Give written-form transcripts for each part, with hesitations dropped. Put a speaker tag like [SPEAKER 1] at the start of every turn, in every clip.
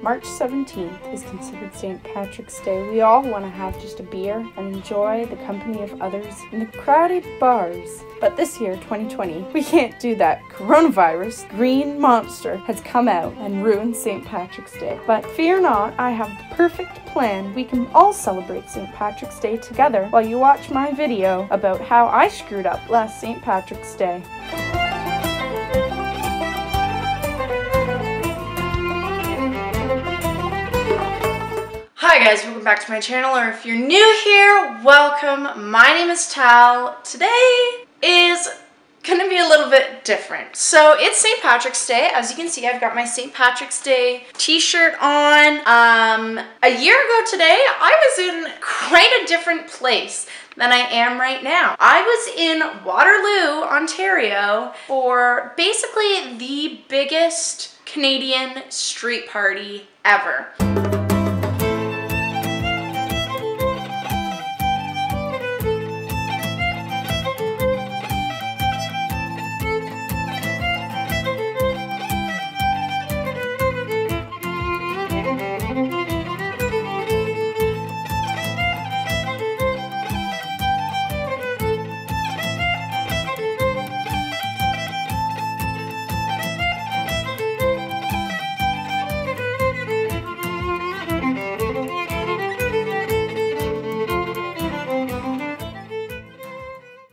[SPEAKER 1] March 17th is considered St. Patrick's Day. We all want to have just a beer and enjoy the company of others in the crowded bars. But this year, 2020, we can't do that. Coronavirus, Green Monster, has come out and ruined St. Patrick's Day. But fear not, I have the perfect plan. We can all celebrate St. Patrick's Day together while you watch my video about how I screwed up last St. Patrick's Day. Hi guys, welcome back to my channel, or if you're new here, welcome. My name is Tal. Today is gonna be a little bit different. So it's St. Patrick's Day. As you can see, I've got my St. Patrick's Day t-shirt on. A year ago today, I was in quite a different place than I am right now. I was in Waterloo, Ontario for basically the biggest Canadian street party ever.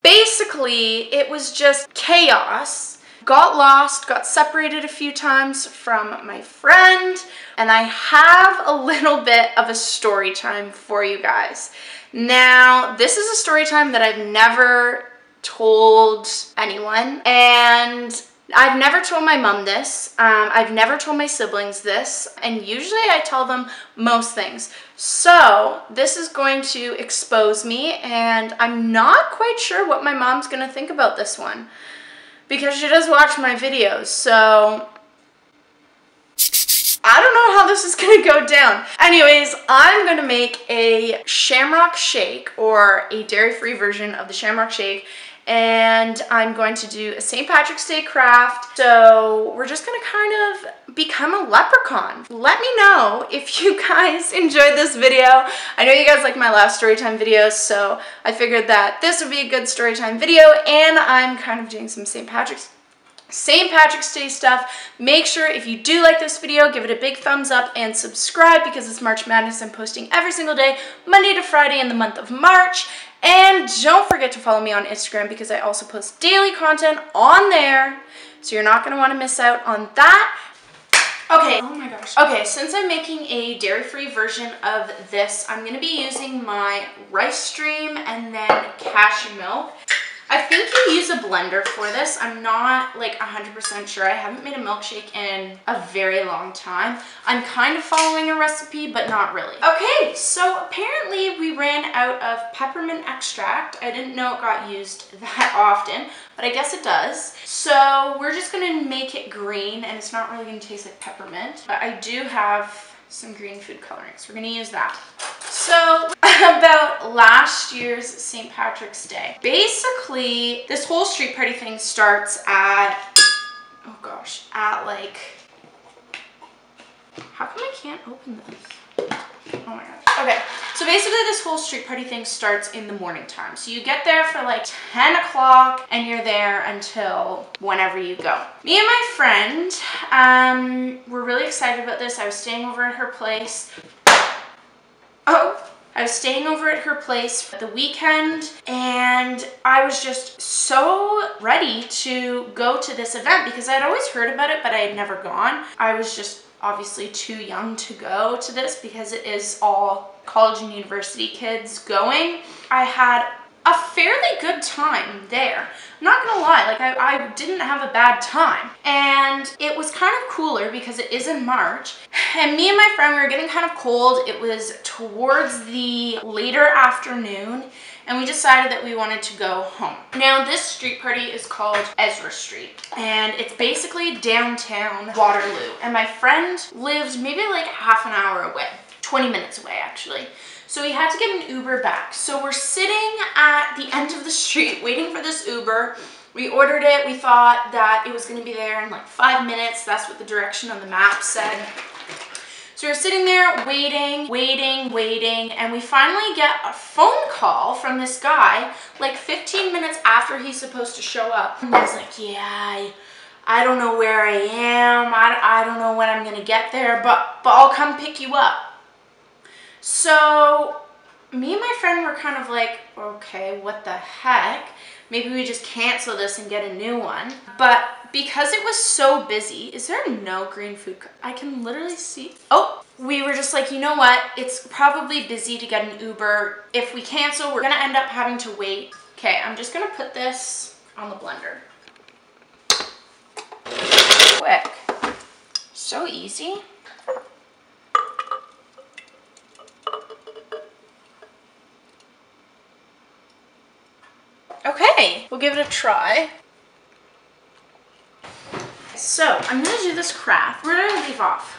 [SPEAKER 1] Basically, it was just chaos. Got lost, got separated a few times from my friend, and I have a little bit of a story time for you guys. Now, this is a story time that I've never told anyone, and I've never told my mom this. I've never told my siblings this, and usually I tell them most things. So this is going to expose me, and I'm not quite sure what my mom's gonna think about this one because she does watch my videos. So I don't know how this is gonna go down. Anyways, I'm gonna make a Shamrock Shake, or a dairy-free version of the Shamrock Shake, and I'm going to do a St. Patrick's Day craft. So we're just gonna kind of become a leprechaun. Let me know if you guys enjoyed this video. I know you guys like my last storytime videos, so I figured that this would be a good storytime video, and I'm kind of doing some St. Patrick's Day stuff. Make sure, if you do like this video, give it a big thumbs up and subscribe, because it's March Madness. I'm posting every single day, Monday to Friday in the month of March. And don't forget to follow me on Instagram, because I also post daily content on there, so you're not going to want to miss out on that. Okay, oh my gosh. Okay, since I'm making a dairy-free version of this, I'm going to be using my rice stream and then cashew milk. I think you use a blender for this. I'm not like 100% sure. I haven't made a milkshake in a very long time. I'm kind of following a recipe, but not really. Okay, so apparently we ran out of peppermint extract. I didn't know it got used that often, but I guess it does. So we're just gonna make it green, and it's not really gonna taste like peppermint, but I do have some green food coloring, so we're gonna use that. So about last year's St. Patrick's Day. Basically, this whole street party thing starts at, oh gosh, at like, how come I can't open this? Oh my gosh. Okay, so basically this whole street party thing starts in the morning time. So you get there for like 10 o'clock and you're there until whenever you go. Me and my friend were really excited about this. I was staying over at her place. I was staying over at her place for the weekend, and I was just so ready to go to this event because I'd always heard about it, but I had never gone. I was just obviously too young to go to this because it is all college and university kids going. I had a fairly good time there. I'm not gonna lie, like I didn't have a bad time. And it was kind of cooler because it is in March. And me and my friend, we were getting kind of cold. It was towards the later afternoon, and we decided that we wanted to go home. Now this street party is called Ezra Street, and it's basically downtown Waterloo. And my friend lived maybe like half an hour away, 20 minutes away actually. So we had to get an Uber back. So we're sitting at the end of the street waiting for this Uber. We ordered it. We thought that it was going to be there in like 5 minutes. That's what the direction on the map said. So we're sitting there waiting, and we finally get a phone call from this guy like 15 minutes after he's supposed to show up. And he's like, yeah, I don't know where I am. I don't know when I'm gonna get there, but I'll come pick you up. So me and my friend were kind of like, okay, what the heck? Maybe we just cancel this and get a new one. But because it was so busy, is there no green food? I can literally see. Oh, we were just like, you know what? It's probably busy to get an Uber. If we cancel, we're gonna end up having to wait. Okay, I'm just gonna put this on the blender. Quick. So easy. Okay, we'll give it a try. So I'm gonna do this craft. Where did I leave off?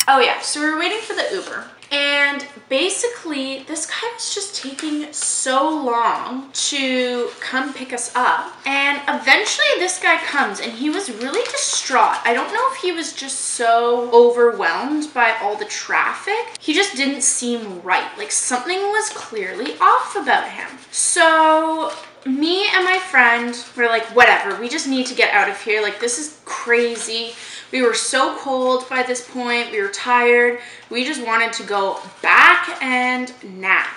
[SPEAKER 1] Oh yeah, so we were waiting for the Uber. And basically, this guy was just taking so long to come pick us up. And eventually this guy comes and he was really distraught. I don't know if he was just so overwhelmed by all the traffic. He just didn't seem right. Like something was clearly off about him. So me and my friend were like, whatever, we just need to get out of here. Like, this is crazy. We were so cold by this point. We were tired. We just wanted to go back and nap.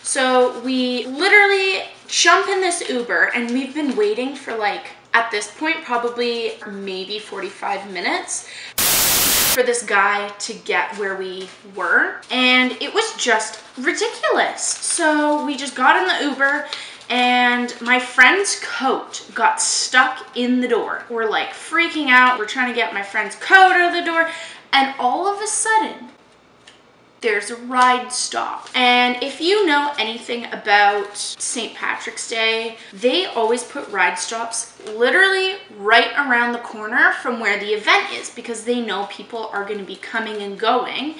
[SPEAKER 1] So we literally jump in this Uber, and we've been waiting for like, at this point, probably maybe 45 minutes for this guy to get where we were. And it was just ridiculous. So we just got in the Uber, and my friend's coat got stuck in the door. We're like freaking out. We're trying to get my friend's coat out of the door. And all of a sudden, there's a ride stop. And if you know anything about St. Patrick's Day, they always put ride stops literally right around the corner from where the event is, because they know people are going to be coming and going.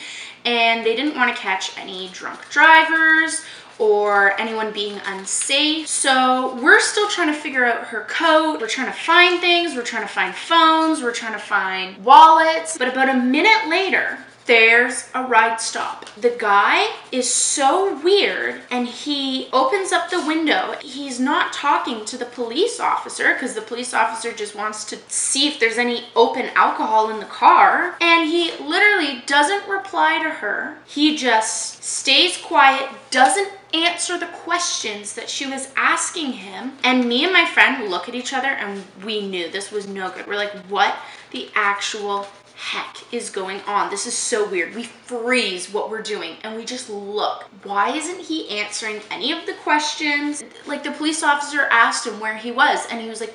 [SPEAKER 1] And they didn't want to catch any drunk drivers or anyone being unsafe. So we're still trying to figure out her coat. We're trying to find things. We're trying to find phones. We're trying to find wallets. But about a minute later, there's a ride stop. The guy is so weird, and he opens up the window. He's not talking to the police officer, because the police officer just wants to see if there's any open alcohol in the car. And he literally doesn't reply to her. He just stays quiet, doesn't answer the questions that she was asking him. And me and my friend look at each other, and we knew this was no good. We're like, what the actual heck is going on? This is so weird. We freeze what we're doing and we just look. Why isn't he answering any of the questions? Like, the police officer asked him where he was, and he was like,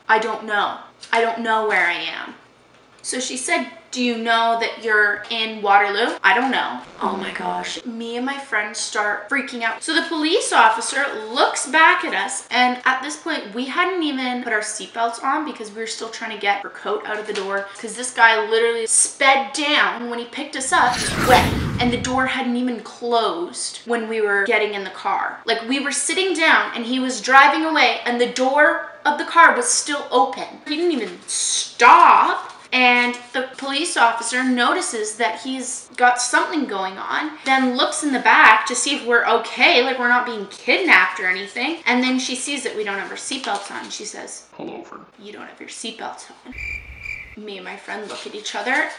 [SPEAKER 1] I don't know. I don't know where I am. So she said, do you know that you're in Waterloo? I don't know. Oh my gosh. Me and my friend start freaking out. So the police officer looks back at us, and at this point, we hadn't even put our seatbelts on because we were still trying to get her coat out of the door, because this guy literally sped down when he picked us up, just wet. And the door hadn't even closed when we were getting in the car. Like, we were sitting down and he was driving away, and the door of the car was still open. He didn't even stop. And the police officer notices that he's got something going on, then looks in the back to see if we're okay, like we're not being kidnapped or anything. And then she sees that we don't have our seatbelts on. She says, pull over. You don't have your seatbelts on. Me and my friend look at each other.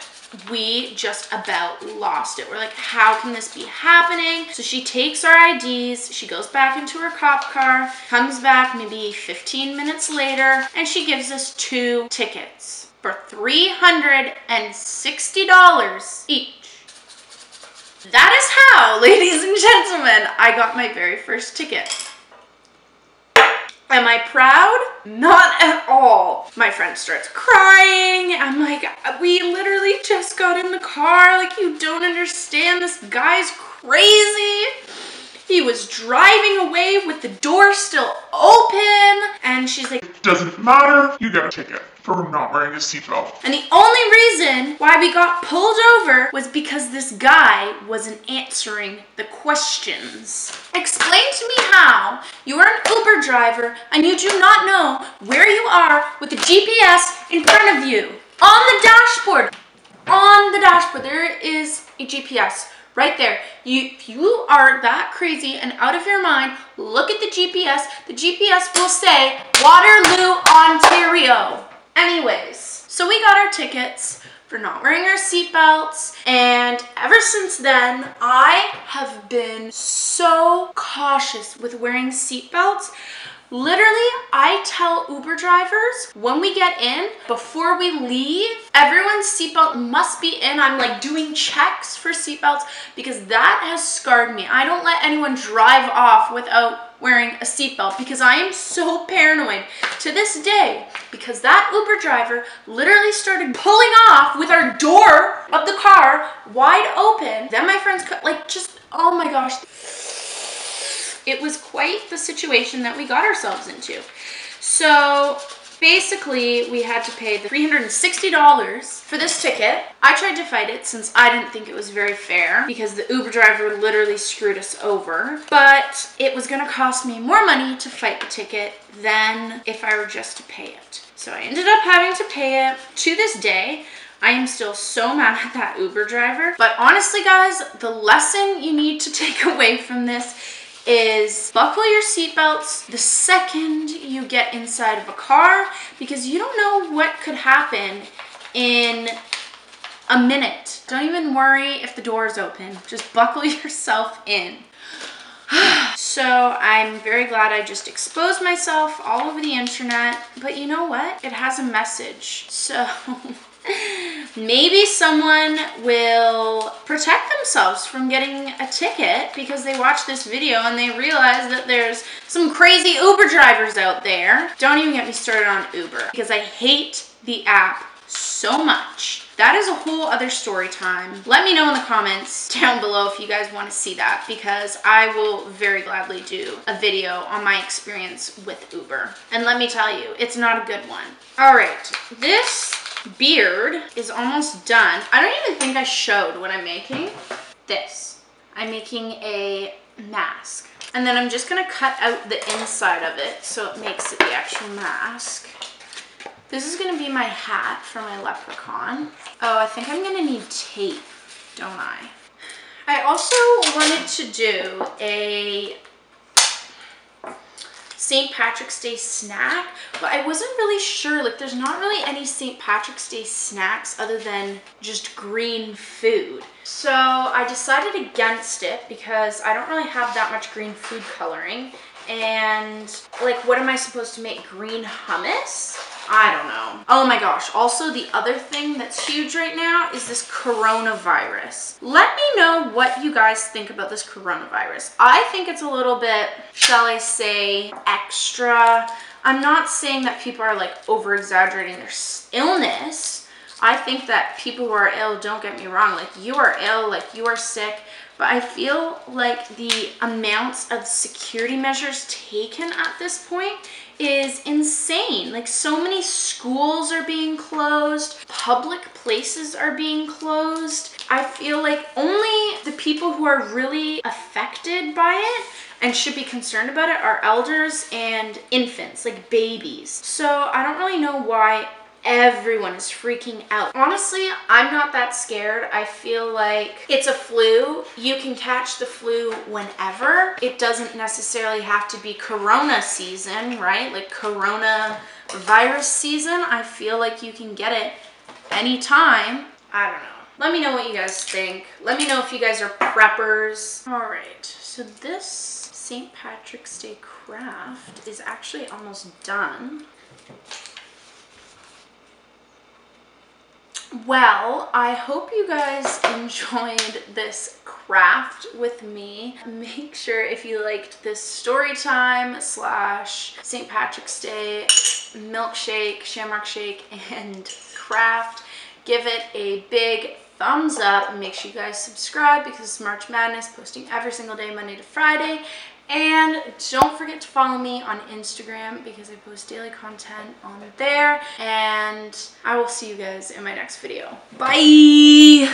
[SPEAKER 1] We just about lost it. We're like, how can this be happening? So she takes our IDs, she goes back into her cop car, comes back maybe 15 minutes later, and she gives us 2 tickets for $360 each. That is how, ladies and gentlemen, I got my very first ticket. Am I proud? Not at all. My friend starts crying. I'm like, we literally just got in the car. Like, you don't understand. This guy's crazy. He was driving away with the door still open. And she's like,
[SPEAKER 2] doesn't matter. You got a ticket for not wearing a seatbelt.
[SPEAKER 1] And the only reason why we got pulled over was because this guy wasn't answering the questions. Explain to me how you are an Uber driver and you do not know where you are with the GPS in front of you on the dashboard. On the dashboard, there is a GPS right there. If you are that crazy and out of your mind, look at the GPS. The GPS will say Waterloo, Ontario. Anyways, so we got our tickets for not wearing our seatbelts, and ever since then, I have been so cautious with wearing seatbelts. Literally, I tell Uber drivers when we get in, before we leave, everyone's seatbelt must be in. I'm like doing checks for seatbelts because that has scarred me. I don't let anyone drive off without wearing a seatbelt because I am so paranoid to this day, because that Uber driver literally started pulling off with our door of the car wide open. Then my friends like just, oh my gosh. It was quite the situation that we got ourselves into. So basically we had to pay the $360 for this ticket. I tried to fight it since I didn't think it was very fair because the Uber driver literally screwed us over. But it was gonna cost me more money to fight the ticket than if I were just to pay it. So I ended up having to pay it. To this day, I am still so mad at that Uber driver. But honestly, guys, the lesson you need to take away from this is buckle your seatbelts the second you get inside of a car, because you don't know what could happen in a minute. Don't even worry if the door is open. Just buckle yourself in. So I'm very glad I just exposed myself all over the internet, but you know what? It has a message. So maybe someone will protect themselves from getting a ticket because they watch this video and they realize that there's some crazy Uber drivers out there. Don't even get me started on Uber because I hate the app so much. That is a whole other story time. Let me know in the comments down below if you guys want to see that, because I will very gladly do a video on my experience with Uber. And let me tell you, it's not a good one. All right, this beard is almost done. I don't even think I showed what I'm making. This. I'm making a mask. And then I'm just gonna cut out the inside of it so it makes it the actual mask. This is gonna be my hat for my leprechaun. Oh, I think I'm gonna need tape, don't I? I also wanted to do a St. Patrick's Day snack, but I wasn't really sure. Like, there's not really any St. Patrick's Day snacks other than just green food. So I decided against it because I don't really have that much green food coloring. And like, what am I supposed to make? Green hummus? I don't know. Oh my gosh. Also, the other thing that's huge right now is this coronavirus. Let me know what you guys think about this coronavirus. I think it's a little bit, shall I say, extra. I'm not saying that people are like over exaggerating their illness. I think that people who are ill, don't get me wrong, like you are ill, like you are sick. But I feel like the amounts of security measures taken at this point is insane. Like, so many schools are being closed, public places are being closed. I feel like only the people who are really affected by it and should be concerned about it are elders and infants, like babies. So I don't really know why everyone is freaking out. Honestly, I'm not that scared. I feel like it's a flu. You can catch the flu whenever. It doesn't necessarily have to be corona season, right? Like corona virus season. I feel like you can get it anytime. I don't know. Let me know what you guys think. Let me know if you guys are preppers. All right, so this St. Patrick's Day craft is actually almost done. Well, I hope you guys enjoyed this craft with me. Make sure if you liked this story time / St. Patrick's Day milkshake, shamrock shake, and craft, give it a big thumbs up and make sure you guys subscribe because it's March Madness, posting every single day, Monday to Friday. And don't forget to follow me on Instagram because I post daily content on there. And I will see you guys in my next video. Bye!